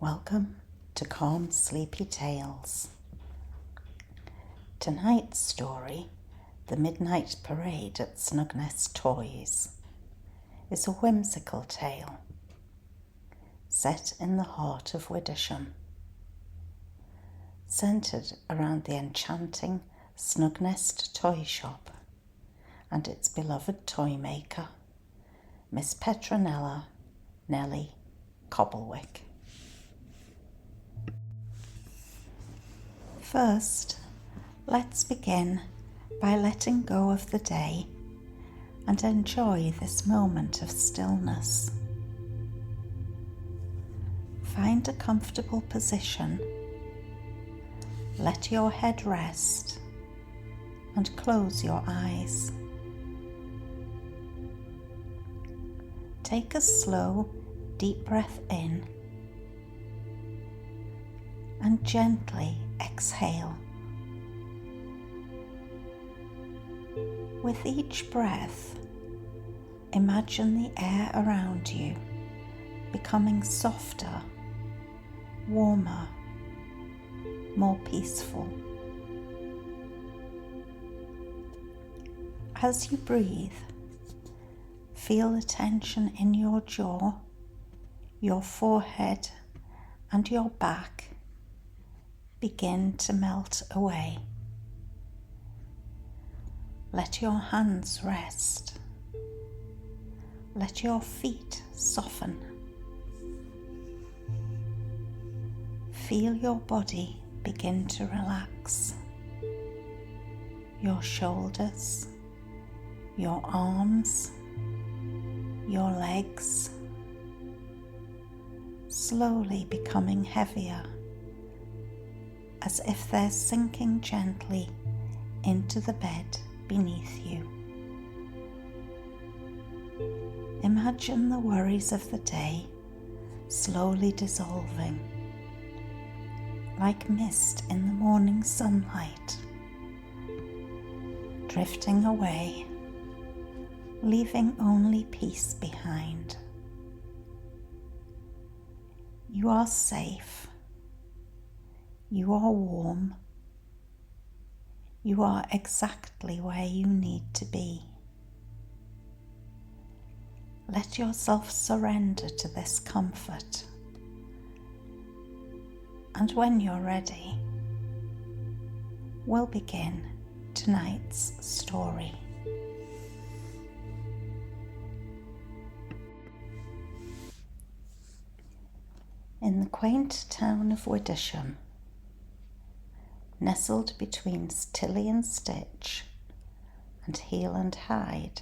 Welcome to Calm Sleepy Tales. Tonight's story, The Midnight Parade at Snugnest Toys, is a whimsical tale set in the heart of Widdersham, centred around the enchanting Snugnest Toy Shop and its beloved toy maker, Miss Petronella Cobblewick. First, let's begin by letting go of the day and enjoy this moment of stillness. Find a comfortable position, let your head rest, and close your eyes. Take a slow, deep breath in and gently exhale. With each breath, imagine the air around you becoming softer, warmer, more peaceful. As you breathe, feel the tension in your jaw, your forehead, and your back begin to melt away. Let your hands rest. Let your feet soften. Feel your body begin to relax. Your shoulders, your arms, your legs, slowly becoming heavier, as if they're sinking gently into the bed beneath you. Imagine the worries of the day slowly dissolving, like mist in the morning sunlight, drifting away, leaving only peace behind. You are safe. You are warm. You are exactly where you need to be. Let yourself surrender to this comfort. And when you're ready, we'll begin tonight's story. In the quaint town of Widdersham, nestled between Tilly and Stitch and Heel and Hide,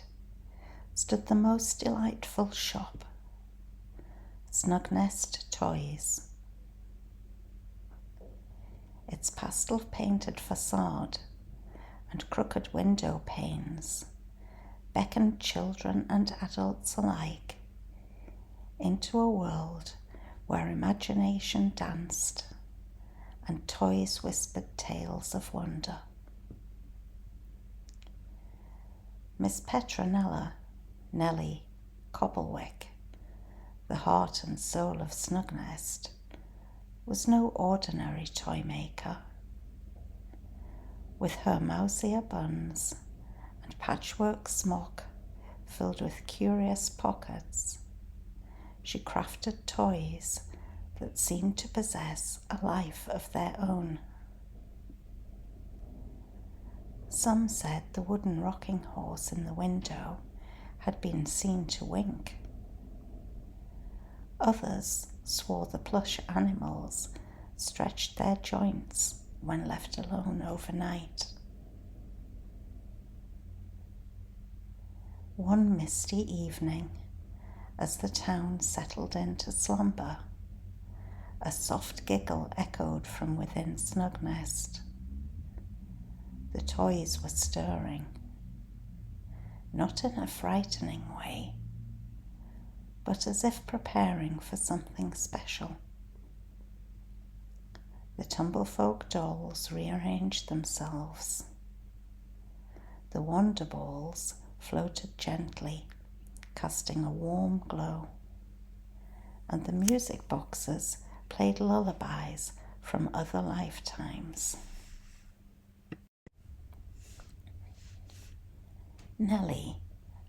stood the most delightful shop, Snugnest Toys. Its pastel-painted facade and crooked window panes beckoned children and adults alike into a world where imagination danced and toys whispered tales of wonder. Miss Petronella Cobblewick, the heart and soul of Snugnest, was no ordinary toy maker. With her mouse-ear buns and patchwork smock filled with curious pockets, she crafted toys that seemed to possess a life of their own. Some said the wooden rocking horse in the window had been seen to wink. Others swore the plush animals stretched their joints when left alone overnight. One misty evening, as the town settled into slumber, a soft giggle echoed from within Snugnest. The toys were stirring, not in a frightening way, but as if preparing for something special. The Tumblefolk dolls rearranged themselves. The Wonder Balls floated gently, casting a warm glow, and the music boxes played lullabies from other lifetimes. Nellie,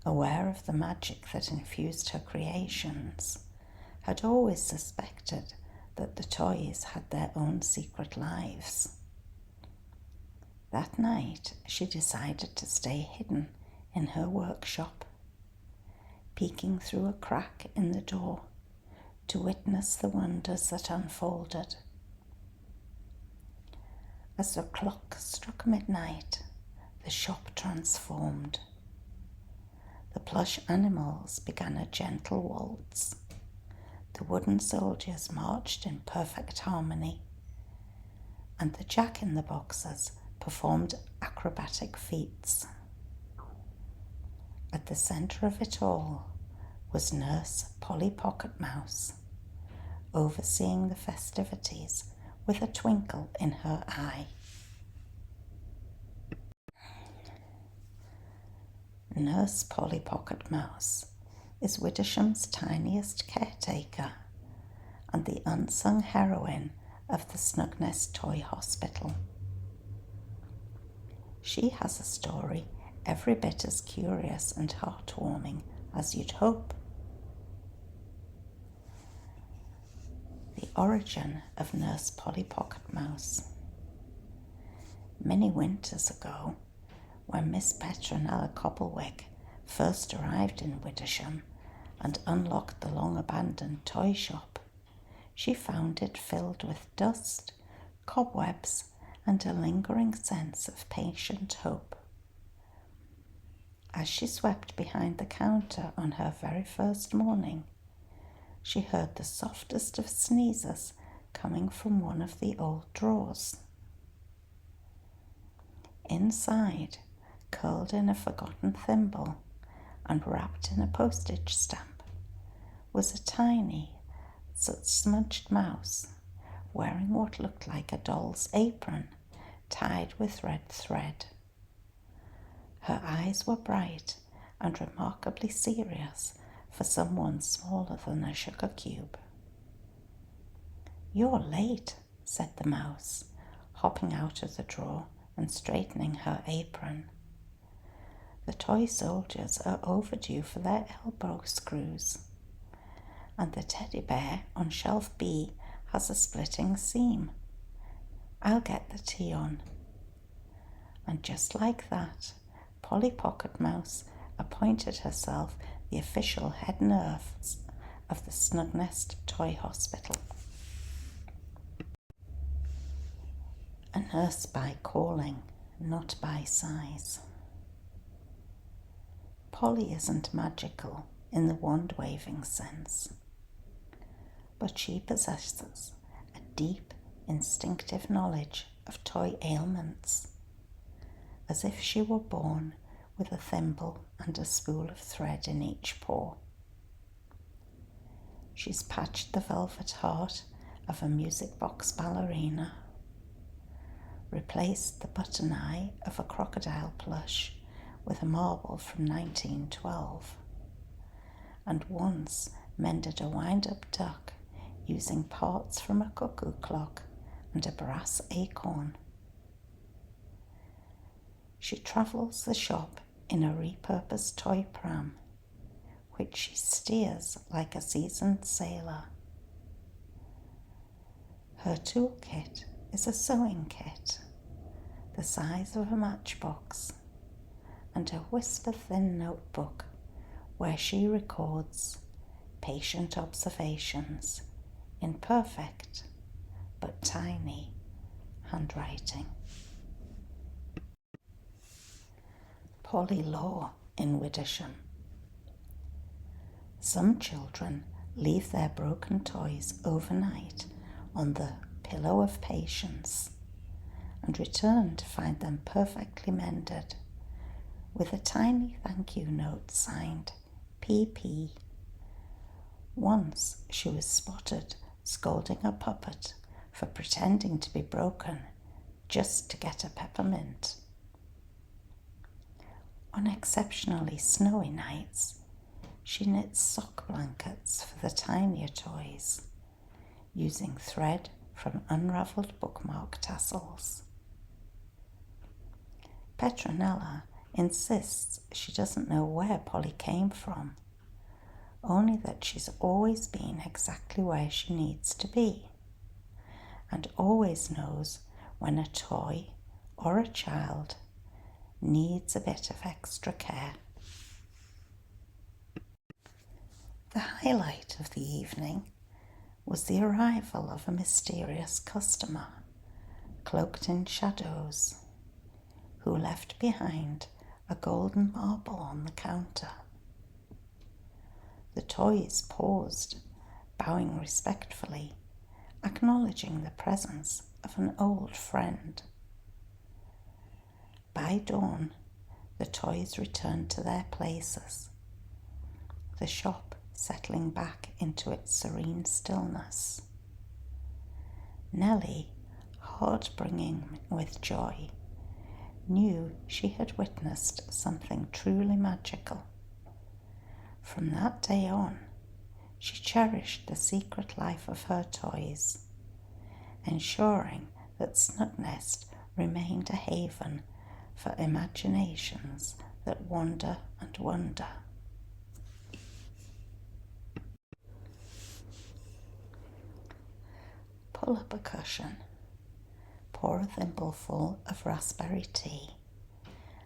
aware of the magic that infused her creations, had always suspected that the toys had their own secret lives. That night, she decided to stay hidden in her workshop, peeking through a crack in the door to witness the wonders that unfolded. As the clock struck midnight, the shop transformed. The plush animals began a gentle waltz. The wooden soldiers marched in perfect harmony, and the jack-in-the-boxes performed acrobatic feats. At the centre of it all was Nurse Polly Pocketmouse, overseeing the festivities with a twinkle in her eye. Nurse Polly Pocketmouse is Widdersham's tiniest caretaker and the unsung heroine of the Snugnest Toy Hospital. She has a story every bit as curious and heartwarming as you'd hope. The origin of Nurse Polly Pocketmouse. Many winters ago, when Miss Petronella Cobblewick first arrived in Widdersham and unlocked the long-abandoned toy shop, she found it filled with dust, cobwebs, and a lingering sense of patient hope. As she swept behind the counter on her very first morning, she heard the softest of sneezes coming from one of the old drawers. Inside, curled in a forgotten thimble and wrapped in a postage stamp, was a tiny, smudged mouse wearing what looked like a doll's apron tied with red thread. Her eyes were bright and remarkably serious for someone smaller than a sugar cube. "You're late," said the mouse, hopping out of the drawer and straightening her apron. "The toy soldiers are overdue for their elbow screws, and the teddy bear on shelf B has a splitting seam. I'll get the tea on." And just like that, Polly Pocketmouse appointed herself the official head nurse of the Snugnest Toy Hospital. A nurse by calling, not by size. Polly isn't magical in the wand-waving sense, but she possesses a deep, instinctive knowledge of toy ailments, as if she were born with a thimble and a spool of thread in each paw. She's patched the velvet heart of a music box ballerina, replaced the button eye of a crocodile plush with a marble from 1912, and once mended a wind-up duck using parts from a cuckoo clock and a brass acorn. She travels the shop in a repurposed toy pram, which she steers like a seasoned sailor. Her toolkit is a sewing kit, the size of a matchbox, and a whisper-thin notebook where she records patient observations in perfect but tiny handwriting. Polly Law in Widdersham. Some children leave their broken toys overnight on the pillow of patience and return to find them perfectly mended, with a tiny thank you note signed PP. Once she was spotted scolding a puppet for pretending to be broken just to get a peppermint. On exceptionally snowy nights, she knits sock blankets for the tinier toys, using thread from unravelled bookmark tassels. Petronella insists she doesn't know where Polly came from, only that she's always been exactly where she needs to be, and always knows when a toy or a child needs a bit of extra care. The highlight of the evening was the arrival of a mysterious customer, cloaked in shadows, who left behind a golden marble on the counter. The toys paused, bowing respectfully, acknowledging the presence of an old friend. By dawn, the toys returned to their places, the shop settling back into its serene stillness. Nellie, heart-brimming with joy, knew she had witnessed something truly magical. From that day on, she cherished the secret life of her toys, ensuring that Snugnest remained a haven for imaginations that wander and wonder. Pull up a cushion, pour a thimbleful of raspberry tea,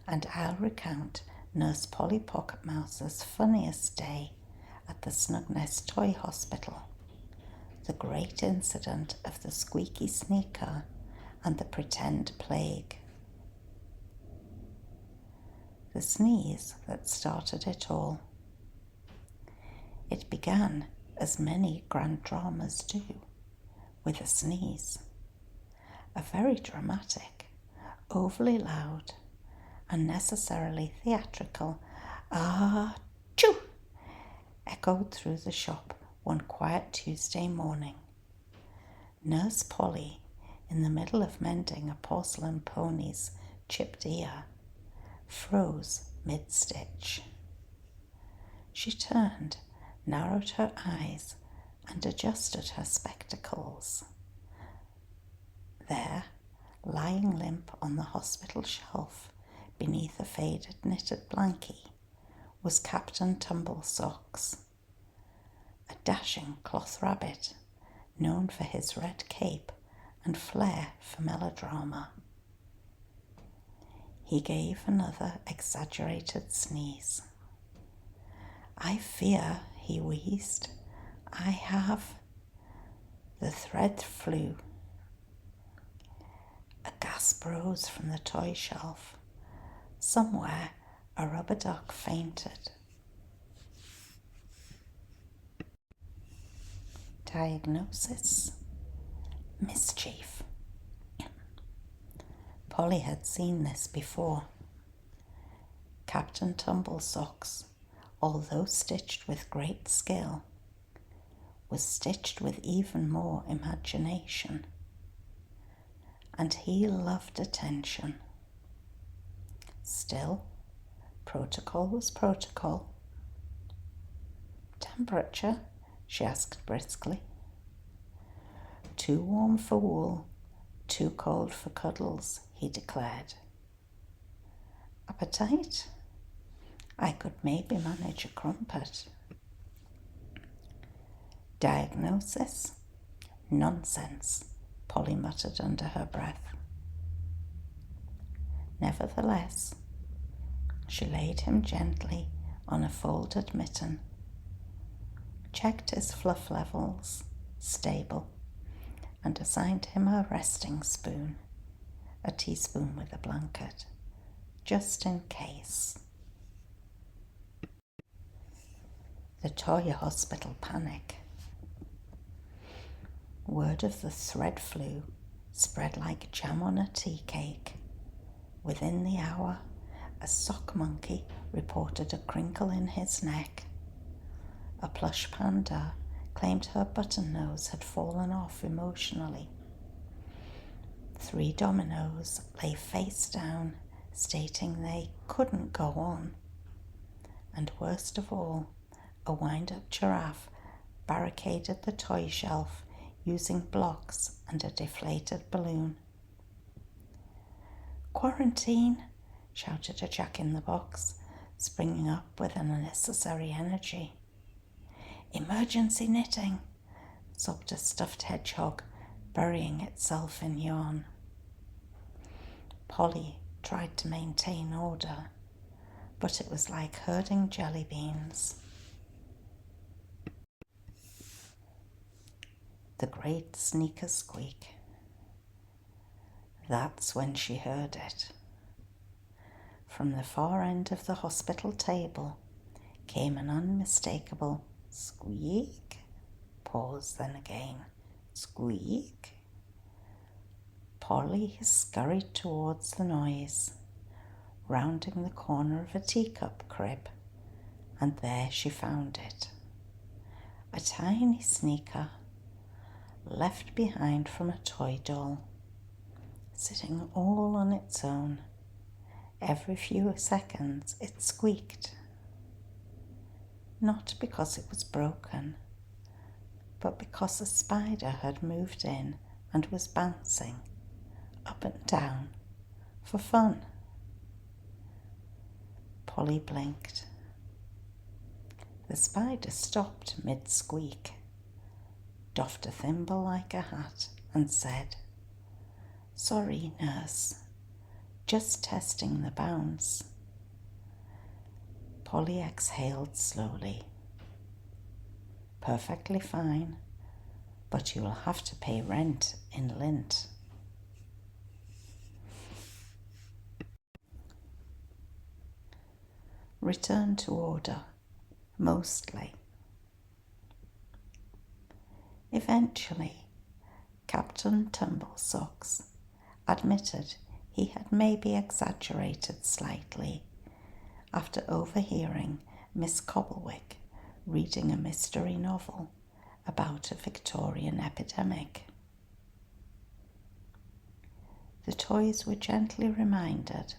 and I'll recount Nurse Polly Pocketmouse's funniest day at the Snugnest Toy Hospital, the great incident of the squeaky sneaker and the pretend plague. The sneeze that started it all. It began, as many grand dramas do, with a sneeze. A very dramatic, overly loud, unnecessarily theatrical "ah-choo" echoed through the shop one quiet Tuesday morning. Nurse Polly, in the middle of mending a porcelain pony's chipped ear, froze mid-stitch. She turned, narrowed her eyes, and adjusted her spectacles. There, lying limp on the hospital shelf beneath a faded knitted blankie, was Captain Tumblesocks, a dashing cloth rabbit known for his red cape and flair for melodrama. He gave another exaggerated sneeze. "I fear," he wheezed, "I have..." The thread flew. A gasp rose from the toy shelf. Somewhere a rubber duck fainted. Diagnosis: mischief. Polly had seen this before. Captain Tumblesocks, although stitched with great skill, was stitched with even more imagination, and he loved attention. Still, protocol was protocol. "Temperature?" she asked briskly. "Too warm for wool, too cold for cuddles," he declared. "Appetite? I could maybe manage a crumpet." Diagnosis? Nonsense, Polly muttered under her breath. Nevertheless, she laid him gently on a folded mitten, checked his fluff levels, stable, and assigned him a resting spoon, a teaspoon with a blanket, just in case. The toy hospital panic. Word of the thread flu spread like jam on a tea cake. Within the hour, a sock monkey reported a crinkle in his neck. A plush panda claimed her button nose had fallen off emotionally. 3 dominoes lay face down, stating they couldn't go on. And worst of all, a wind-up giraffe barricaded the toy shelf using blocks and a deflated balloon. "Quarantine!" shouted a jack-in-the-box, springing up with an unnecessary energy. "Emergency knitting!" sobbed a stuffed hedgehog, burying itself in yarn. Polly tried to maintain order, but it was like herding jelly beans. The great sneaker squeak. That's when she heard it. From the far end of the hospital table came an unmistakable squeak. Pause, then again. Squeak. Polly scurried towards the noise, rounding the corner of a teacup crib, and there she found it. A tiny sneaker, left behind from a toy doll, sitting all on its own. Every few seconds it squeaked. Not because it was broken, but because a spider had moved in and was bouncing up and down for fun. Polly blinked. The spider stopped mid-squeak, doffed a thimble like a hat, and said, "Sorry, nurse, just testing the bounce." Polly exhaled slowly. "Perfectly fine, but you will have to pay rent in lint." Return to order, mostly. Eventually, Captain Tumblesocks admitted he had maybe exaggerated slightly after overhearing Miss Cobblewick reading a mystery novel about a Victorian epidemic. The toys were gently reminded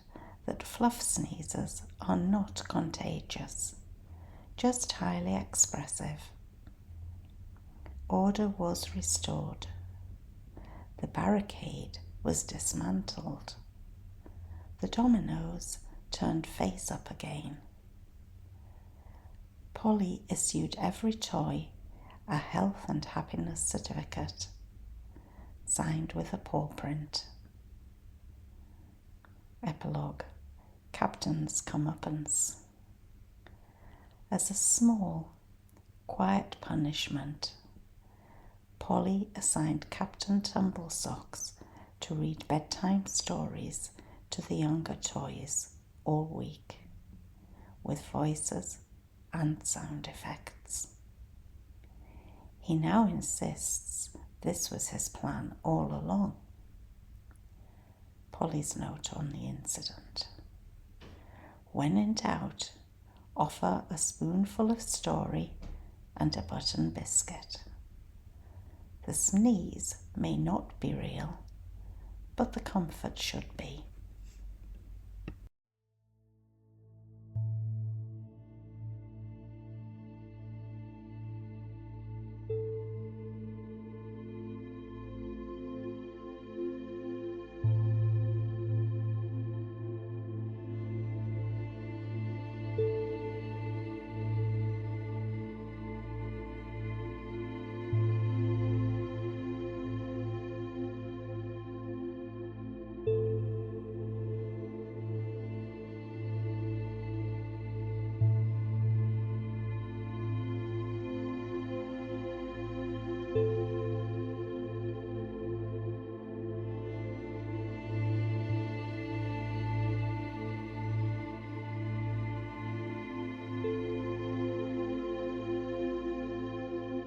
that fluff sneezes are not contagious, just highly expressive. Order was restored. The barricade was dismantled. The dominoes turned face up again. Polly issued every toy a health and happiness certificate, signed with a paw print. Epilogue. Captain's comeuppance. As a small, quiet punishment, Polly assigned Captain Tumblesocks to read bedtime stories to the younger toys all week, with voices and sound effects. He now insists this was his plan all along. Polly's note on the incident. When in doubt, offer a spoonful of story and a button biscuit. The sneeze may not be real, but the comfort should be.